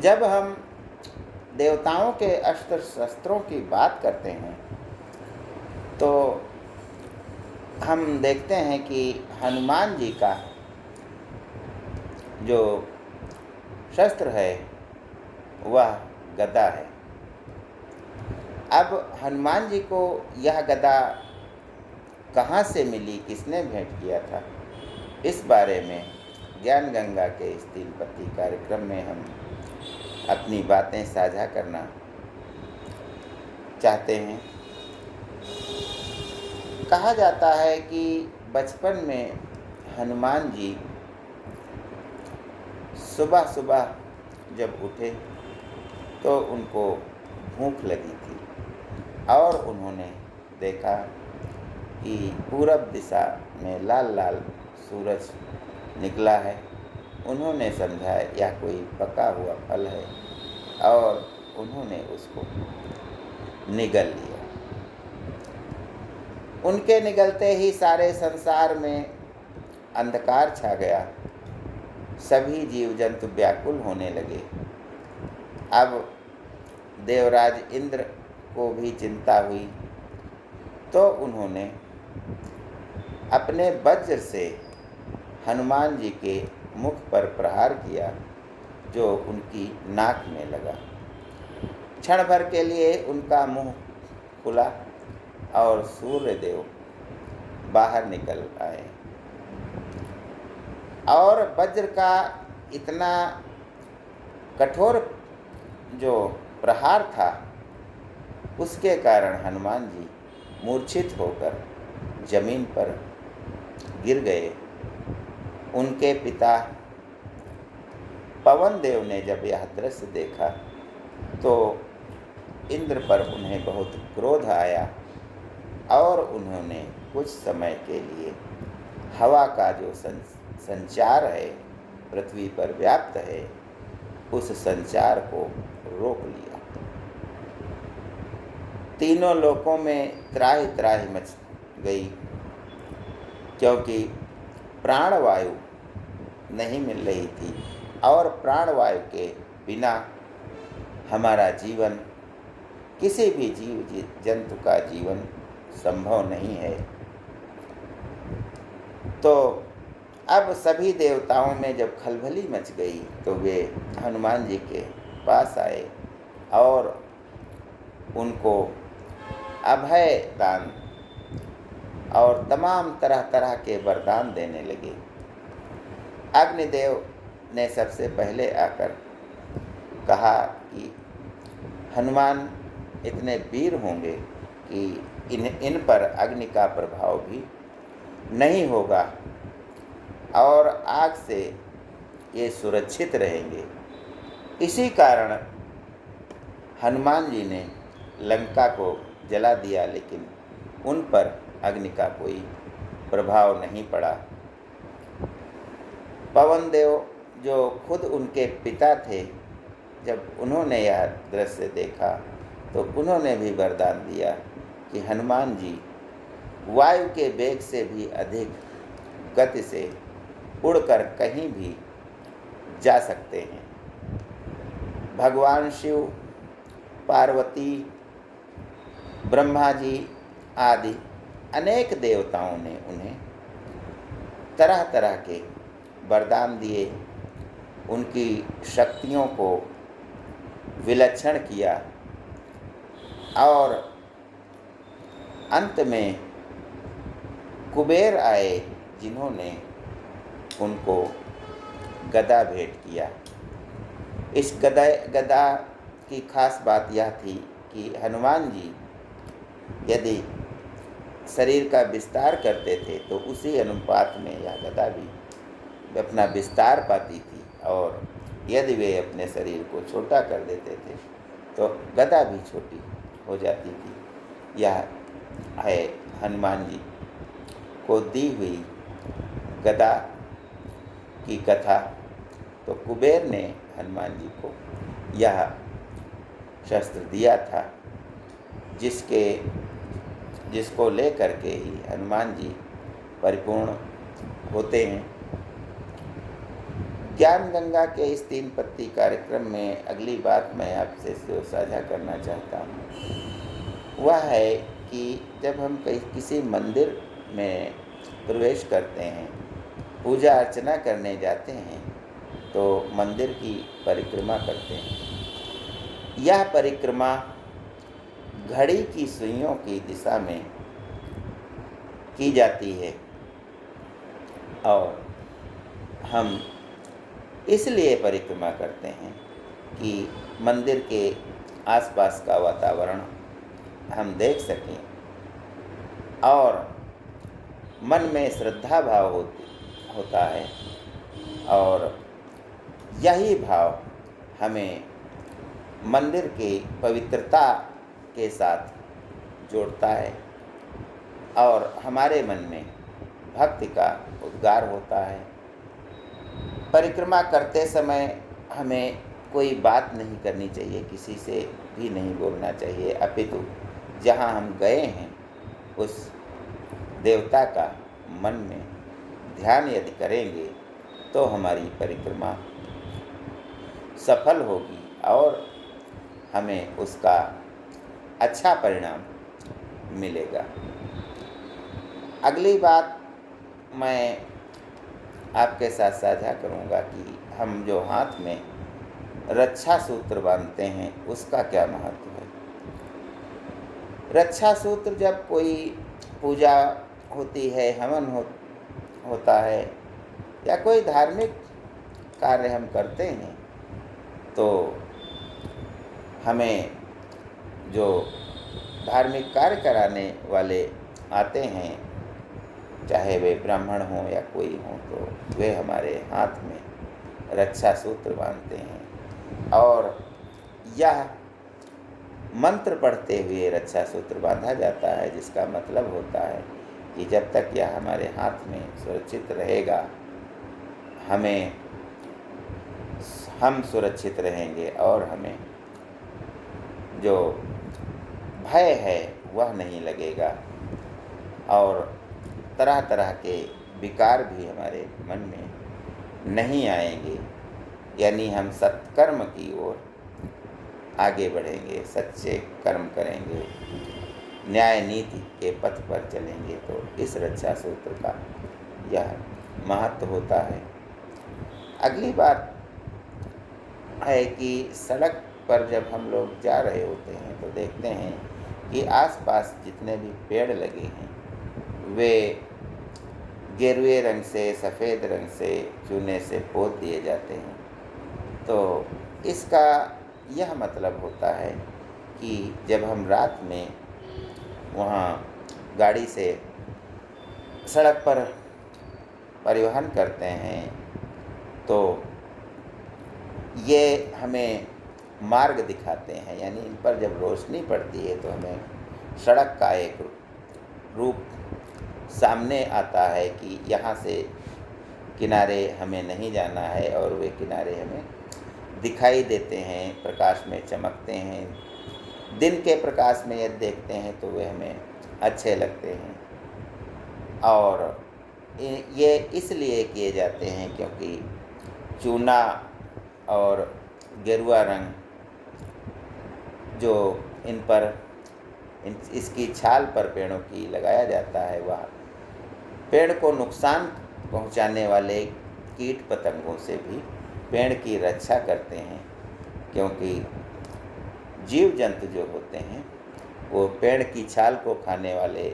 जब हम देवताओं के अस्त्र शस्त्रों की बात करते हैं तो हम देखते हैं कि हनुमान जी का जो शस्त्र है वह गदा है। अब हनुमान जी को यह गदा कहाँ से मिली, किसने भेंट किया था, इस बारे में ज्ञान गंगा के इस 3 पत्ती कार्यक्रम में हम अपनी बातें साझा करना चाहते हैं। कहा जाता है कि बचपन में हनुमान जी सुबह सुबह जब उठे तो उनको भूख लगी थी और उन्होंने देखा कि पूरब दिशा में लाल लाल सूरज निकला है। उन्होंने समझा यह कोई पका हुआ फल है और उन्होंने उसको निगल लिया। उनके निगलते ही सारे संसार में अंधकार छा गया। सभी जीव जंतु व्याकुल होने लगे। अब देवराज इंद्र को भी चिंता हुई तो उन्होंने अपने वज्र से हनुमान जी के मुख पर प्रहार किया जो उनकी नाक में लगा। क्षण भर के लिए उनका मुंह खुला और सूर्यदेव बाहर निकल आए और वज्र का इतना कठोर जो प्रहार था उसके कारण हनुमान जी मूर्छित होकर जमीन पर गिर गए। उनके पिता पवन देव ने जब यह दृश्य देखा तो इंद्र पर उन्हें बहुत क्रोध आया और उन्होंने कुछ समय के लिए हवा का जो संचार है पृथ्वी पर व्याप्त है उस संचार को रोक लिया। तीनों लोकों में त्राहि त्राहि मच गई क्योंकि प्राणवायु नहीं मिल रही थी और प्राणवायु के बिना हमारा जीवन, किसी भी जीव जंतु का जीवन संभव नहीं है। तो अब सभी देवताओं में जब खलबली मच गई तो वे हनुमान जी के पास आए और उनको अभय दान और तमाम तरह तरह के वरदान देने लगे। अग्निदेव ने सबसे पहले आकर कहा कि हनुमान इतने वीर होंगे कि इन पर अग्नि का प्रभाव भी नहीं होगा और आग से ये सुरक्षित रहेंगे। इसी कारण हनुमान जी ने लंका को जला दिया लेकिन उन पर अग्नि का कोई प्रभाव नहीं पड़ा। पवन देव जो खुद उनके पिता थे, जब उन्होंने यह दृश्य देखा तो उन्होंने भी वरदान दिया कि हनुमान जी वायु के वेग से भी अधिक गति से उड़कर कहीं भी जा सकते हैं। भगवान शिव, पार्वती, ब्रह्मा जी आदि अनेक देवताओं ने उन्हें तरह तरह के वरदान दिए, उनकी शक्तियों को विलक्षण किया और अंत में कुबेर आए जिन्होंने उनको गदा भेंट किया। इस गदा की खास बात यह थी कि हनुमान जी यदि शरीर का विस्तार करते थे तो उसी अनुपात में यह गदा भी अपना विस्तार पाती थी और यदि वे अपने शरीर को छोटा कर देते थे तो गदा भी छोटी हो जाती थी। यह है हनुमान जी को दी हुई गदा की कथा। तो कुबेर ने हनुमान जी को यह शस्त्र दिया था जिसको लेकर के ही हनुमान जी परिपूर्ण होते हैं। ज्ञान गंगा के इस 3 पत्ती कार्यक्रम में अगली बात मैं आपसे जो साझा करना चाहता हूँ वह है कि जब हम किसी मंदिर में प्रवेश करते हैं, पूजा अर्चना करने जाते हैं, तो मंदिर की परिक्रमा करते हैं। यह परिक्रमा घड़ी की सुइयों की दिशा में की जाती है और हम इसलिए परिक्रमा करते हैं कि मंदिर के आसपास का वातावरण हम देख सकें और मन में श्रद्धा भाव होता है और यही भाव हमें मंदिर की पवित्रता के साथ जोड़ता है और हमारे मन में भक्ति का उद्गार होता है। परिक्रमा करते समय हमें कोई बात नहीं करनी चाहिए, किसी से भी नहीं बोलना चाहिए, अपितु जहाँ हम गए हैं उस देवता का मन में ध्यान यदि करेंगे तो हमारी परिक्रमा सफल होगी और हमें उसका अच्छा परिणाम मिलेगा। अगली बात मैं आपके साथ साझा करूंगा कि हम जो हाथ में रक्षा सूत्र बांधते हैं उसका क्या महत्व है। रक्षा सूत्र जब कोई पूजा होती है, हवन होता है या कोई धार्मिक कार्य हम करते हैं तो हमें जो धार्मिक कार्य कराने वाले आते हैं, चाहे वे ब्राह्मण हों या कोई हों, तो वे हमारे हाथ में रक्षा सूत्र बांधते हैं और यह मंत्र पढ़ते हुए रक्षा सूत्र बांधा जाता है, जिसका मतलब होता है कि जब तक यह हमारे हाथ में सुरक्षित रहेगा हम सुरक्षित रहेंगे और हमें जो भय है वह नहीं लगेगा और तरह तरह के विकार भी हमारे मन में नहीं आएंगे, यानी हम सत्कर्म की ओर आगे बढ़ेंगे, सच्चे कर्म करेंगे, न्याय नीति के पथ पर चलेंगे। तो इस रक्षा सूत्र का यह महत्व होता है। अगली बात है कि सड़क पर जब हम लोग जा रहे होते हैं तो देखते हैं कि आसपास जितने भी पेड़ लगे हैं वे गेरुए रंग से, सफ़ेद रंग से, चूने से पोत दिए जाते हैं। तो इसका यह मतलब होता है कि जब हम रात में वहाँ गाड़ी से सड़क पर परिवहन करते हैं तो ये हमें मार्ग दिखाते हैं, यानी इन पर जब रोशनी पड़ती है तो हमें सड़क का एक रूप सामने आता है कि यहाँ से किनारे हमें नहीं जाना है और वे किनारे हमें दिखाई देते हैं, प्रकाश में चमकते हैं। दिन के प्रकाश में यदि देखते हैं तो वे हमें अच्छे लगते हैं और ये इसलिए किए जाते हैं क्योंकि चूना और गेरुआ रंग जो इसकी छाल पर पेड़ों की लगाया जाता है वह पेड़ को नुकसान पहुंचाने वाले कीट पतंगों से भी पेड़ की रक्षा करते हैं, क्योंकि जीव जंतु जो होते हैं वो पेड़ की छाल को खाने वाले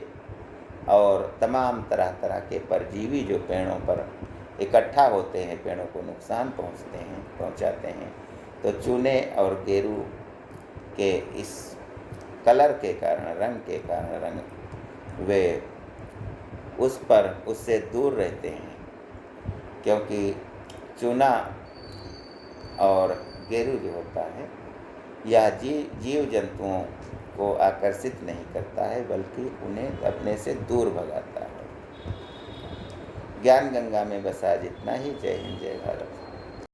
और तमाम तरह तरह के परजीवी जो पेड़ों पर इकट्ठा होते हैं, पेड़ों को नुकसान पहुंचाते हैं। तो चूने और गेरू के इस कलर के कारण, रंग के कारण वे उससे दूर रहते हैं, क्योंकि चूना और गेरू जो होता है यह जीव जंतुओं को आकर्षित नहीं करता है बल्कि उन्हें अपने से दूर भगाता है। ज्ञान गंगा में बस आज इतना ही। जय हिंद, जय भारत।